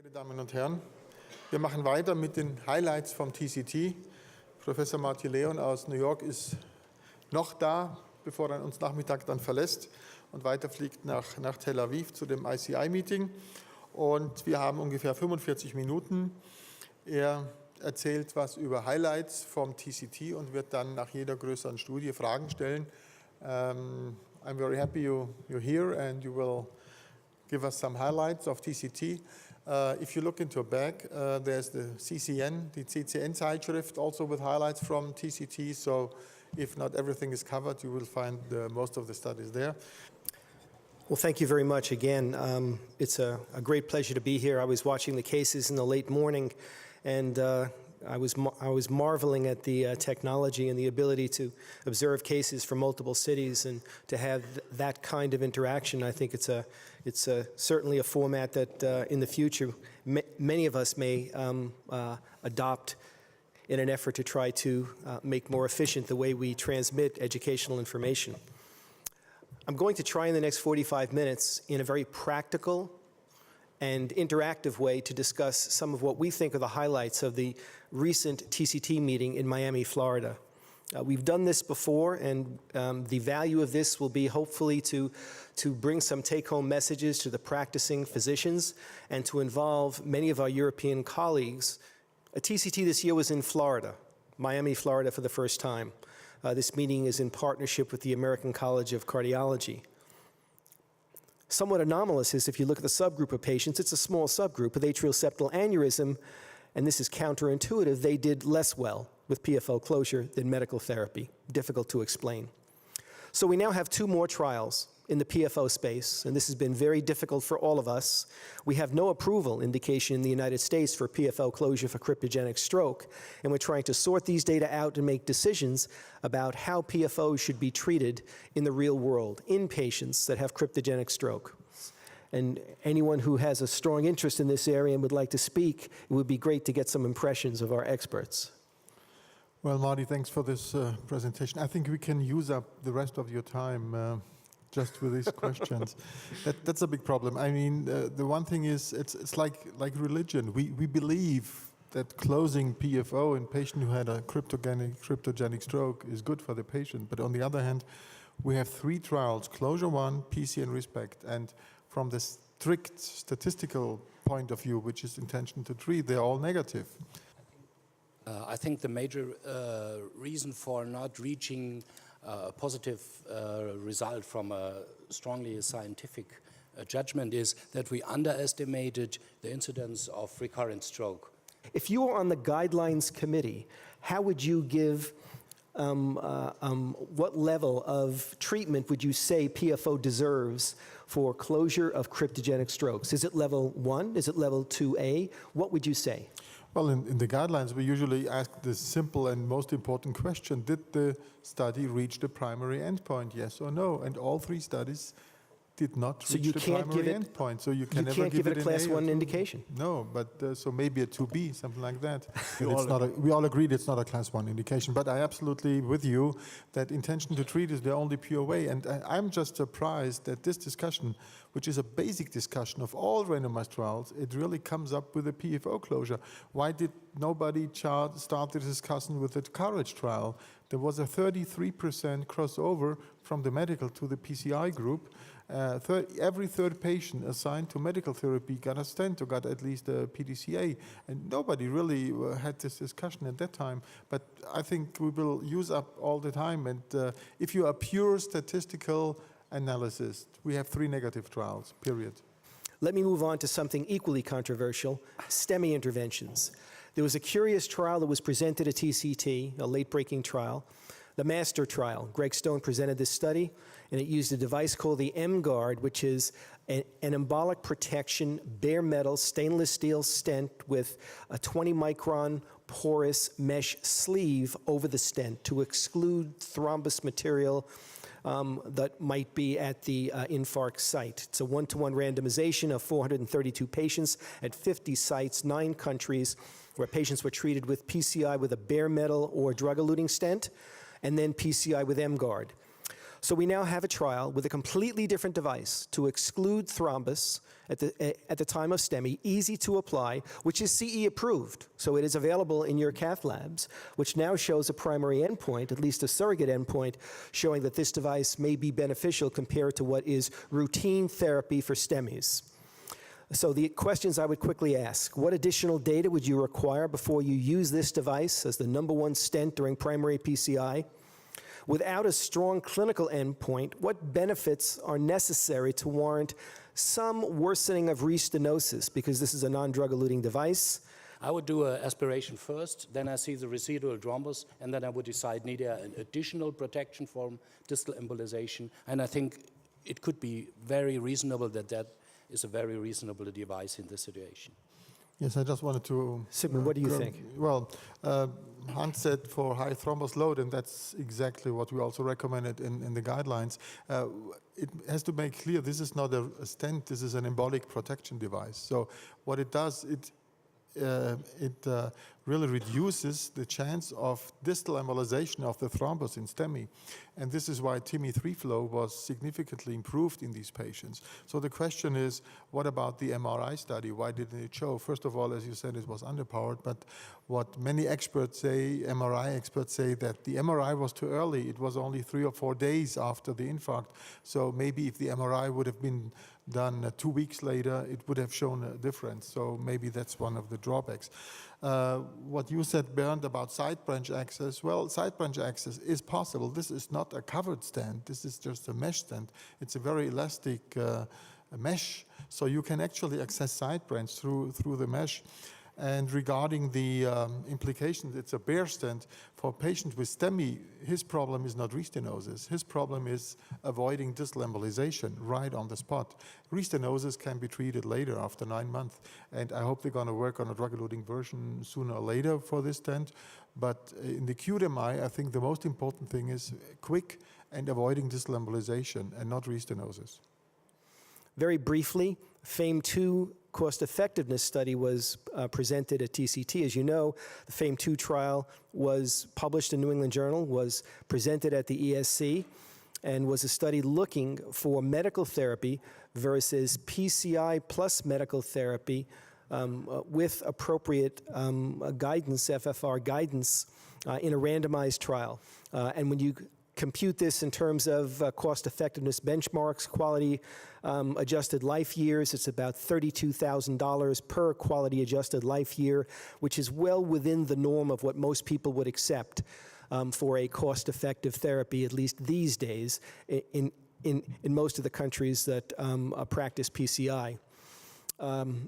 Meine Damen und Herren, wir machen weiter mit den Highlights vom TCT. Professor Martin Leon aus New York ist noch da, bevor er uns Nachmittag dann verlässt und weiterfliegt nach Tel Aviv zu dem ICI-Meeting. Und wir haben ungefähr 45 Minuten. Er erzählt was über Highlights vom TCT und wird dann nach jeder größeren Studie Fragen stellen. I'm very happy you're here and you will give us some highlights of TCT. If you look into a bag, there's the CCN, the CCN-Zeitschrift, also with highlights from TCT. So if not everything is covered, you will find most of the studies there. Well, thank you very much again. It's a great pleasure to be here. I was watching the cases in the late morning, and I was marveling at the technology and the ability to observe cases from multiple cities and to have that kind of interaction. I think it's certainly a format that in the future many of us may adopt in an effort to try to make more efficient the way we transmit educational information. I'm going to try in the next 45 minutes in a very practical and interactive way to discuss some of what we think are the highlights of the recent TCT meeting in Miami, Florida. We've done this before, and the value of this will be hopefully to bring some take-home messages to the practicing physicians and to involve many of our European colleagues. A TCT this year was in Florida, Miami, Florida for the first time. This meeting is in partnership with the American College of Cardiology. Somewhat anomalous is if you look at the subgroup of patients, it's a small subgroup with atrial septal aneurysm, and this is counterintuitive. They did less well with PFO closure than medical therapy. Difficult to explain. So we now have two more trials in the PFO space, and this has been very difficult for all of us. We have no approval indication in the United States for PFO closure for cryptogenic stroke, and we're trying to sort these data out and make decisions about how PFO should be treated in the real world in patients that have cryptogenic stroke. And anyone who has a strong interest in this area and would like to speak, it would be great to get some impressions of our experts. Well, Marty, thanks for this presentation. I think we can use up the rest of your time just with these questions. That's a big problem. I mean, the one thing is, it's like religion. We believe that closing PFO in patient who had a cryptogenic stroke is good for the patient. But on the other hand, we have three trials, Closure 1, PC, and Respect. And from the strict statistical point of view, which is intention to treat, they're all negative. I think the major reason for not reaching a positive result from a strongly scientific judgment is that we underestimated the incidence of recurrent stroke. If you were on the guidelines committee, how would you give, what level of treatment would you say PFO deserves for closure of cryptogenic strokes? Is it level 1? Is it level 2A? What would you say? Well, in the guidelines, we usually ask the simple and most important question: did the study reach the primary endpoint, yes or no? And all three studies did not reach the primary endpoint. So you can never give it a class 1 indication. No, but so maybe a 2B, something like that. We all agreed it's not a class 1 indication, but I absolutely with you that intention to treat is the only pure way. And I'm just surprised that this discussion, which is a basic discussion of all randomized trials, it really comes up with a PFO closure. Why did nobody start the discussion with the Courage trial? There was a 33% crossover from the medical to the PCI group. Every third patient assigned to medical therapy got a stent or got at least a PDCA, and nobody really had this discussion at that time. But I think we will use up all the time, and if you are pure statistical analysis, we have 3 negative trials, period. Let me move on to something equally controversial, STEMI interventions. There was a curious trial that was presented at TCT, a late-breaking trial, the MASTER trial. Greg Stone presented this study, and it used a device called the M-Guard, which is an embolic protection, bare metal, stainless steel stent with a 20-micron porous mesh sleeve over the stent to exclude thrombus material that might be at the infarct site. It's a 1-to-1 randomization of 432 patients at 50 sites, 9 countries, where patients were treated with PCI with a bare metal or drug-eluting stent, and then PCI with M-Guard. So we now have a trial with a completely different device to exclude thrombus at the time of STEMI, easy to apply, which is CE approved. So it is available in your cath labs, which now shows a primary endpoint, at least a surrogate endpoint, showing that this device may be beneficial compared to what is routine therapy for STEMIs. So the questions I would quickly ask: what additional data would you require before you use this device as the #1 stent during primary PCI? Without a strong clinical endpoint, what benefits are necessary to warrant some worsening of restenosis, because this is a non-drug-eluting device? I would do an aspiration first, then I see the residual thrombus, and then I would decide need there an additional protection from distal embolization. And I think it could be very reasonable that is a very reasonable device in this situation. Yes, I just wanted to... Sigmund, what do you think? Well, Hans said for high thrombus load, and that's exactly what we also recommended in the guidelines. It has to make clear this is not a stent, this is an embolic protection device. So what it does, it really reduces the chance of distal embolization of the thrombus in STEMI. And this is why TIMI 3 flow was significantly improved in these patients. So the question is, what about the MRI study? Why didn't it show? First of all, as you said, it was underpowered, but what many experts say, MRI experts say, that the MRI was too early. It was only 3 or 4 days after the infarct. So maybe if the MRI would have been done 2 weeks later, it would have shown a difference. So maybe that's one of the drawbacks. What you said, Bernd, about side branch access, well, side branch access is possible. This is not a covered stent. This is just a mesh stent. It's a very elastic mesh, so you can actually access side branch through the mesh. And regarding the implications, it's a bare stent. For a patient with STEMI, his problem is not restenosis. His problem is avoiding distal embolization right on the spot. Restenosis can be treated later, after 9 months. And I hope they're going to work on a drug-eluting version sooner or later for this stent. But in the acute MI, I think the most important thing is quick and avoiding distal embolization and not restenosis. Very briefly, FAME2 cost-effectiveness study was presented at TCT. As you know, the FAME2 trial was published in New England Journal, was presented at the ESC, and was a study looking for medical therapy versus PCI plus medical therapy with appropriate guidance, FFR guidance, in a randomized trial. And when you compute this in terms of cost-effectiveness benchmarks, quality adjusted life years, it's about $32,000 per quality adjusted life year, which is well within the norm of what most people would accept for a cost-effective therapy, at least these days, in most of the countries that practice PCI.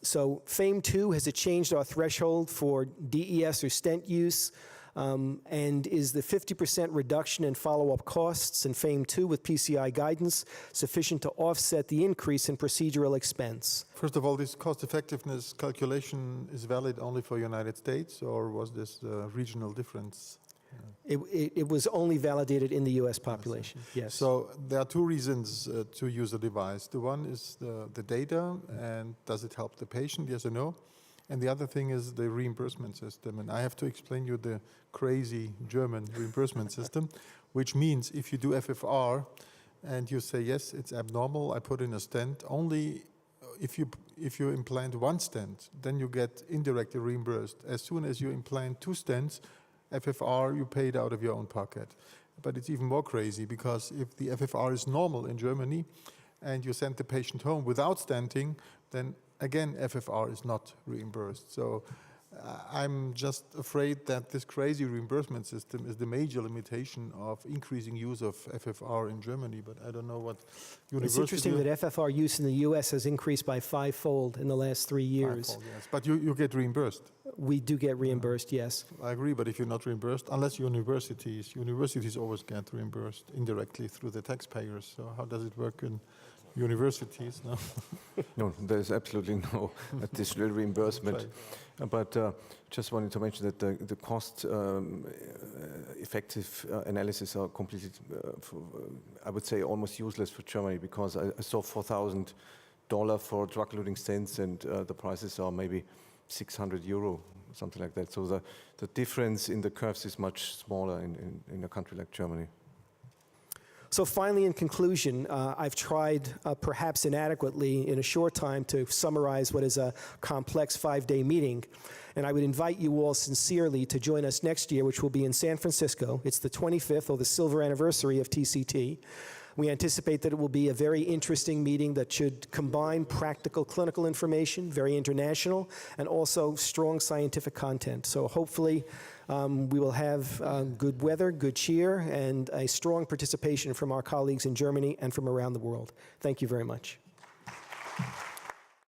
So FAME2 has changed our threshold for DES or stent use, and is the 50% reduction in follow-up costs in FAME2 with PCI guidance sufficient to offset the increase in procedural expense? First of all, this cost-effectiveness calculation is valid only for United States, or was this a regional difference? It was only validated in the U.S. population, yes. So there are 2 reasons to use a device. The one is the data, and does it help the patient, yes or no? And the other thing is the reimbursement system. And I have to explain you the crazy German reimbursement system, which means if you do FFR and you say, yes, it's abnormal, I put in a stent, only if you implant 1 stent, then you get indirectly reimbursed. As soon as you implant 2 stents, FFR, you pay it out of your own pocket. But it's even more crazy, because if the FFR is normal in Germany and you send the patient home without stenting, then again, FFR is not reimbursed. So I'm just afraid that this crazy reimbursement system is the major limitation of increasing use of FFR in Germany, but I don't know what university... It's interesting that FFR use in the U.S. has increased by 5-fold in the last 3 years. 5-fold, yes. But you get reimbursed. We do get reimbursed, yes. I agree, but if you're not reimbursed, unless universities always get reimbursed indirectly through the taxpayers. So how does it work in universities? No, no, there's absolutely no additional reimbursement. Right. But just wanted to mention that the cost effective analysis are completely, I would say, almost useless for Germany, because I saw $4,000 for drug-eluting stents, and the prices are maybe €600, something like that. So the difference in the curves is much smaller in a country like Germany. So finally, in conclusion, I've tried, perhaps inadequately, in a short time to summarize what is a complex 5-day meeting. And I would invite you all sincerely to join us next year, which will be in San Francisco. It's the 25th, or the silver anniversary of TCT. We anticipate that it will be a very interesting meeting that should combine practical clinical information, very international, and also strong scientific content. So hopefully we will have good weather, good cheer, and a strong participation from our colleagues in Germany and from around the world. Thank you very much.